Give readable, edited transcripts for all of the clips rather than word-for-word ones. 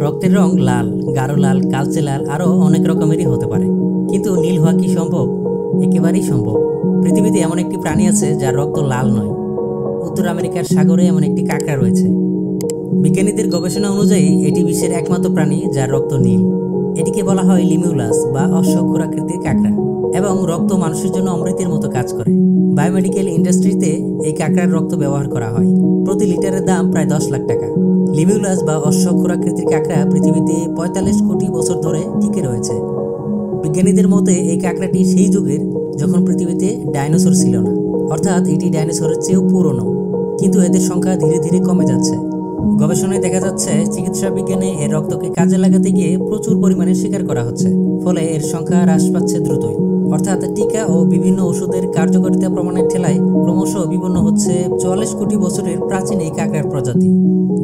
রক্তের রং লাল, গাঢ় লাল, কালচে লাল আরও অনেক রকমেরই হতে পারে। কিন্তু নীল হওয়া কি সম্ভব? একেবারেই সম্ভব। পৃথিবীতে এমন একটি প্রাণী আছে যার রক্ত লাল নয়। উত্তর আমেরিকার সাগরে এমন একটি কাঁকড়া রয়েছে। বিজ্ঞানীদের গবেষণা অনুযায়ী এটি বিশ্বের একমাত্র প্রাণী যার রক্ত নীল। এটিকে বলা হয় লিমিউলাস বা অশ্বক্ষুরাকৃতির কাঁকড়া এবং রক্ত মানুষের জন্য অমৃতের মতো কাজ করে। বায়োমেডিক্যাল ইন্ডাস্ট্রিতে এই কাঁকড়ার রক্ত ব্যবহার করা হয়। প্রতি লিটারের দাম প্রায় 10 লাখ টাকা। লিমিউলাস বা অশ্বক্ষুরাকৃতির কাঁকড়া পৃথিবীতে 45 কোটি বছর ধরে টিকে রয়েছে। বিজ্ঞানীদের মতে এই কাঁকড়াটি সেই যুগের যখন পৃথিবীতে ডাইনোসর ছিল না, অর্থাৎ এটি ডাইনোসরের চেয়েও পুরনো। কিন্তু এদের সংখ্যা ধীরে ধীরে কমে যাচ্ছে। গবেষণায় দেখা যাচ্ছে চিকিৎসা বিজ্ঞানে এর রক্তকে কাজে লাগাতে গিয়ে প্রচুর পরিমাণে শিকার করা হচ্ছে, ফলে এর সংখ্যা হ্রাস পাচ্ছে দ্রুতই। অর্থাৎ টিকা ও বিভিন্ন ওষুধের কার্যকারিতা প্রমাণের ঠেলায় ক্রমশ বিপন্ন হচ্ছে 44 কোটি বছরের প্রাচীন এই কাঁকড়ার প্রজাতি।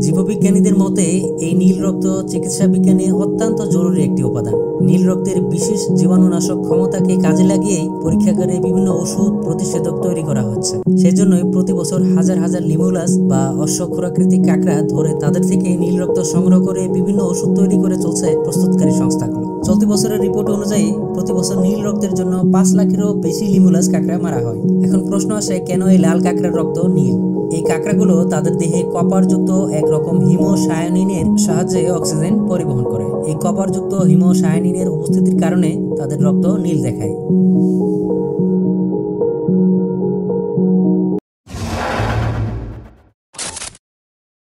জীববিজ্ঞানীদের মতে এই নীল রক্ত চিকিৎসা বিজ্ঞানে অত্যন্ত জরুরি একটি উপাদান। নীল রক্তের বিশেষ জীবাণুনাশক ক্ষমতাকে কাজে লাগিয়েই পরীক্ষাগারে বিভিন্ন ওষুধ প্রতিষেধক তৈরি করা হচ্ছে। সেজন্যই প্রতি বছর হাজার হাজার লিমিউলাস বা অশ্বক্ষুরাকৃতির কাঁকড়া ধরে তাদের থেকে নীল রক্ত সংগ্রহ করে বিভিন্ন ওষুধ তৈরি করে চলছে প্রস্তুতকারী সংস্থাগুলো। চলতি বছরের রিপোর্ট অনুযায়ী প্রতি বছর নীল রক্তের জন্য 5 লাখেরও বেশি লিমিউলাস কাঁকড়া মারা হয়। এখন প্রশ্ন আসে, কেন এই লাল কাঁকড়ার রক্ত নীল? এই কাঁকড়াগুলো তাদের দেহে কপারযুক্ত একরকম হিমোসায়ানিনের সাহায্যে অক্সিজেন পরিবহন করে। এই কপারযুক্ত হিমোসায়ানিনের উপস্থিতির কারণে তাদের রক্ত নীল দেখায়।